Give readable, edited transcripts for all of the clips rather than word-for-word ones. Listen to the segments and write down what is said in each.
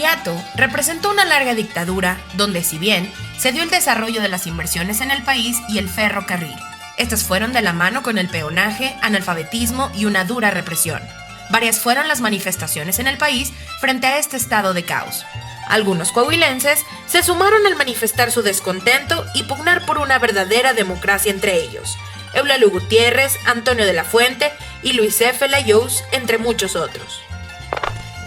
Porfiriato representó una larga dictadura donde, si bien se dio el desarrollo de las inversiones en el país y el ferrocarril, estas fueron de la mano con el peonaje, analfabetismo y una dura represión. Varias fueron las manifestaciones en el país frente a este estado de caos. Algunos coahuilenses se sumaron al manifestar su descontento y pugnar por una verdadera democracia entre ellos. Eulalio Gutiérrez, Antonio de la Fuente y Luis F. Layous, entre muchos otros.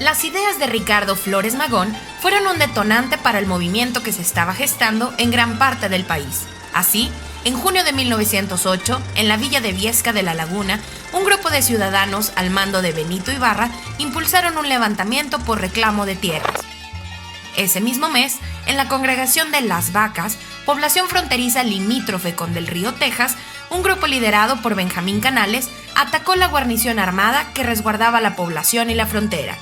Las ideas de Ricardo Flores Magón fueron un detonante para el movimiento que se estaba gestando en gran parte del país. Así, en junio de 1908, en la villa de Viesca de la Laguna, un grupo de ciudadanos al mando de Benito Ibarra impulsaron un levantamiento por reclamo de tierras. Ese mismo mes, en la congregación de Las Vacas, población fronteriza limítrofe con Del Río, Texas, un grupo liderado por Benjamín Canales atacó la guarnición armada que resguardaba la población y la frontera.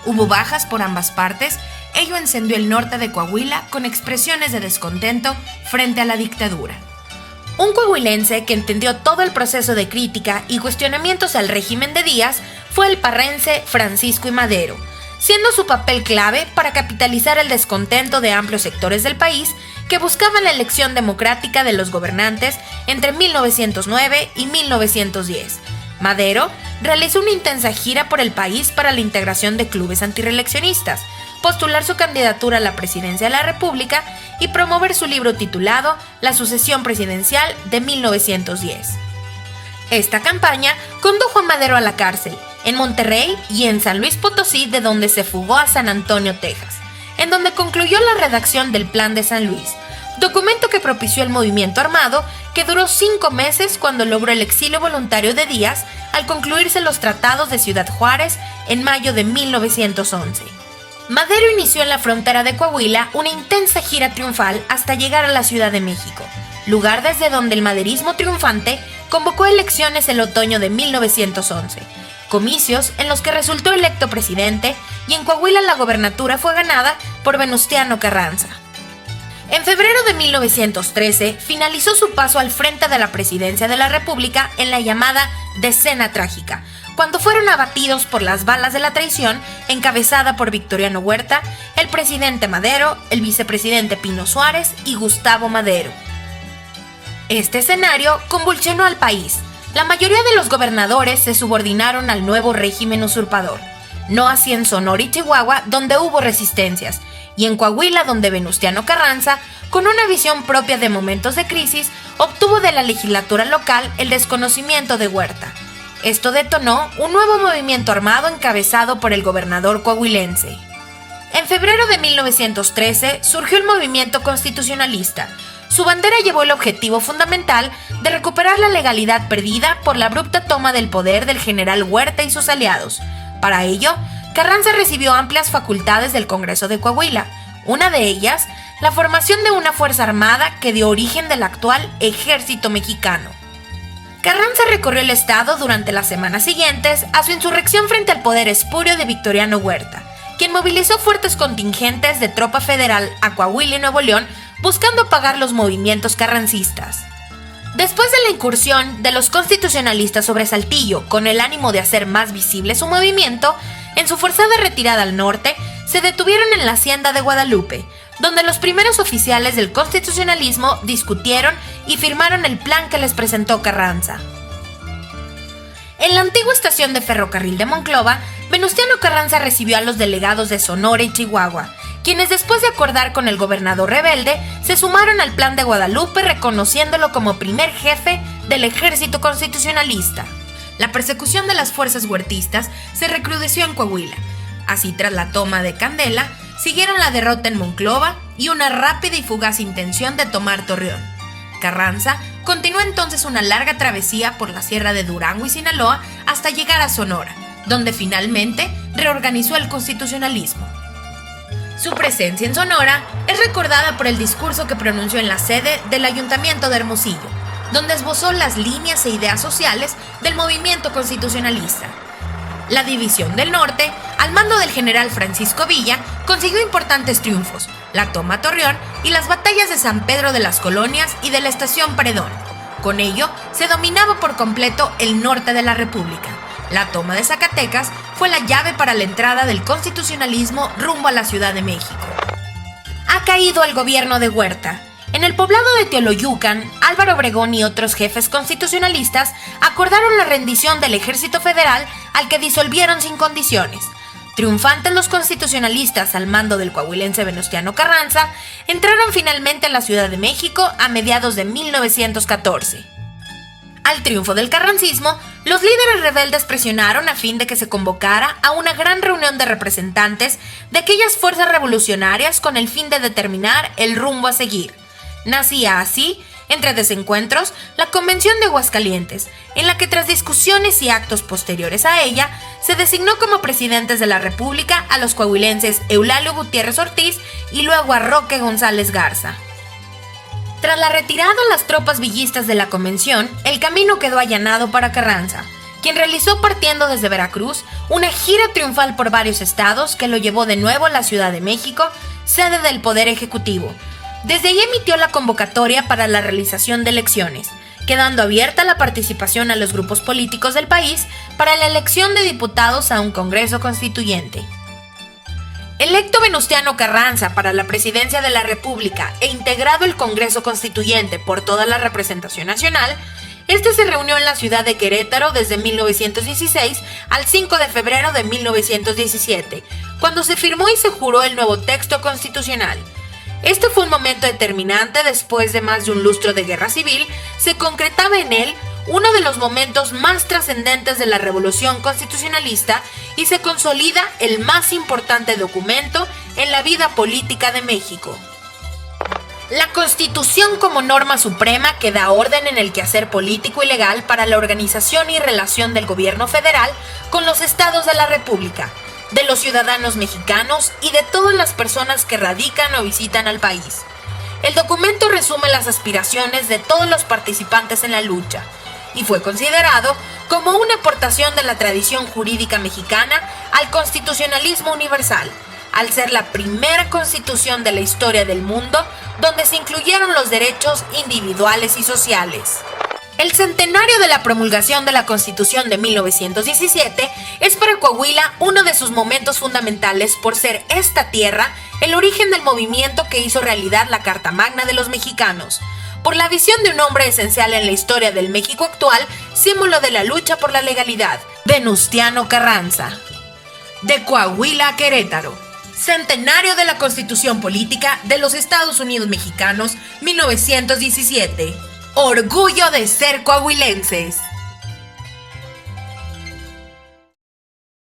Hubo bajas por ambas partes, ello encendió el norte de Coahuila con expresiones de descontento frente a la dictadura. Un coahuilense que entendió todo el proceso de crítica y cuestionamientos al régimen de Díaz fue el parrense Francisco I. Madero, siendo su papel clave para capitalizar el descontento de amplios sectores del país que buscaban la elección democrática de los gobernantes entre 1909 y 1910. Madero realizó una intensa gira por el país para la integración de clubes antireeleccionistas, postular su candidatura a la presidencia de la República y promover su libro titulado La sucesión presidencial de 1910. Esta campaña condujo a Madero a la cárcel, en Monterrey y en San Luis Potosí, de donde se fugó a San Antonio, Texas, en donde concluyó la redacción del Plan de San Luis, documento que propició el movimiento armado que duró 5 meses cuando logró el exilio voluntario de Díaz al concluirse los tratados de Ciudad Juárez en mayo de 1911. Madero inició en la frontera de Coahuila una intensa gira triunfal hasta llegar a la Ciudad de México, lugar desde donde el maderismo triunfante convocó elecciones el otoño de 1911, comicios en los que resultó electo presidente y en Coahuila la gobernatura fue ganada por Venustiano Carranza. En febrero de 1913 finalizó su paso al frente de la presidencia de la República en la llamada Decena Trágica, cuando fueron abatidos por las balas de la traición encabezada por Victoriano Huerta, el presidente Madero, el vicepresidente Pino Suárez y Gustavo Madero. Este escenario convulsionó al país. La mayoría de los gobernadores se subordinaron al nuevo régimen usurpador. No así en Sonora y Chihuahua, donde hubo resistencias, y en Coahuila, donde Venustiano Carranza, con una visión propia de momentos de crisis, obtuvo de la legislatura local el desconocimiento de Huerta. Esto detonó un nuevo movimiento armado encabezado por el gobernador coahuilense. En febrero de 1913 surgió el movimiento constitucionalista. Su bandera llevó el objetivo fundamental de recuperar la legalidad perdida por la abrupta toma del poder del general Huerta y sus aliados. Para ello, Carranza recibió amplias facultades del Congreso de Coahuila, una de ellas, la formación de una fuerza armada que dio origen del actual Ejército Mexicano. Carranza recorrió el estado durante las semanas siguientes a su insurrección frente al poder espurio de Victoriano Huerta, quien movilizó fuertes contingentes de tropa federal a Coahuila y Nuevo León buscando apagar los movimientos carrancistas. Después de la incursión de los constitucionalistas sobre Saltillo con el ánimo de hacer más visible su movimiento, en su forzada retirada al norte, se detuvieron en la hacienda de Guadalupe, donde los primeros oficiales del constitucionalismo discutieron y firmaron el plan que les presentó Carranza. En la antigua estación de ferrocarril de Monclova, Venustiano Carranza recibió a los delegados de Sonora y Chihuahua, quienes después de acordar con el gobernador rebelde, se sumaron al plan de Guadalupe reconociéndolo como primer jefe del ejército constitucionalista. La persecución de las fuerzas huertistas se recrudeció en Coahuila. Así, tras la toma de Candela, siguieron la derrota en Monclova y una rápida y fugaz intención de tomar Torreón. Carranza continuó entonces una larga travesía por la sierra de Durango y Sinaloa hasta llegar a Sonora, donde finalmente reorganizó el constitucionalismo. Su presencia en Sonora es recordada por el discurso que pronunció en la sede del Ayuntamiento de Hermosillo, donde esbozó las líneas e ideas sociales del movimiento constitucionalista. La División del Norte, al mando del general Francisco Villa, consiguió importantes triunfos, la toma a Torreón y las batallas de San Pedro de las Colonias y de la Estación Paredón. Con ello, se dominaba por completo el norte de la República. La toma de Zacatecas fue la llave para la entrada del constitucionalismo rumbo a la Ciudad de México. Ha caído el gobierno de Huerta. En el poblado de Teoloyucan, Álvaro Obregón y otros jefes constitucionalistas acordaron la rendición del Ejército Federal, al que disolvieron sin condiciones. Triunfantes los constitucionalistas al mando del coahuilense Venustiano Carranza, entraron finalmente en la Ciudad de México a mediados de 1914. Al triunfo del carrancismo, los líderes rebeldes presionaron a fin de que se convocara a una gran reunión de representantes de aquellas fuerzas revolucionarias con el fin de determinar el rumbo a seguir. Nacía así, entre desencuentros, la Convención de Aguascalientes, en la que tras discusiones y actos posteriores a ella, se designó como presidentes de la República a los coahuilenses Eulalio Gutiérrez Ortiz y luego a Roque González Garza. Tras la retirada de las tropas villistas de la convención, el camino quedó allanado para Carranza, quien realizó partiendo desde Veracruz una gira triunfal por varios estados que lo llevó de nuevo a la Ciudad de México, sede del Poder Ejecutivo. Desde allí emitió la convocatoria para la realización de elecciones, quedando abierta la participación a los grupos políticos del país para la elección de diputados a un Congreso Constituyente. Electo Venustiano Carranza para la presidencia de la República e integrado el Congreso Constituyente por toda la representación nacional, este se reunió en la ciudad de Querétaro desde 1916 al 5 de febrero de 1917, cuando se firmó y se juró el nuevo texto constitucional. Este fue un momento determinante. Después de más de un lustro de guerra civil, se concretaba en él uno de los momentos más trascendentes de la revolución constitucionalista y se consolida el más importante documento en la vida política de México. La Constitución como norma suprema que da orden en el quehacer político y legal para la organización y relación del gobierno federal con los estados de la República, de los ciudadanos mexicanos y de todas las personas que radican o visitan al país. El documento resume las aspiraciones de todos los participantes en la lucha y fue considerado como una aportación de la tradición jurídica mexicana al constitucionalismo universal, al ser la primera constitución de la historia del mundo donde se incluyeron los derechos individuales y sociales. El centenario de la promulgación de la Constitución de 1917 es para Coahuila uno de sus momentos fundamentales por ser esta tierra el origen del movimiento que hizo realidad la Carta Magna de los mexicanos, por la visión de un hombre esencial en la historia del México actual, símbolo de la lucha por la legalidad, Venustiano Carranza. De Coahuila a Querétaro. Centenario de la Constitución Política de los Estados Unidos Mexicanos, 1917. Orgullo de ser coahuilenses.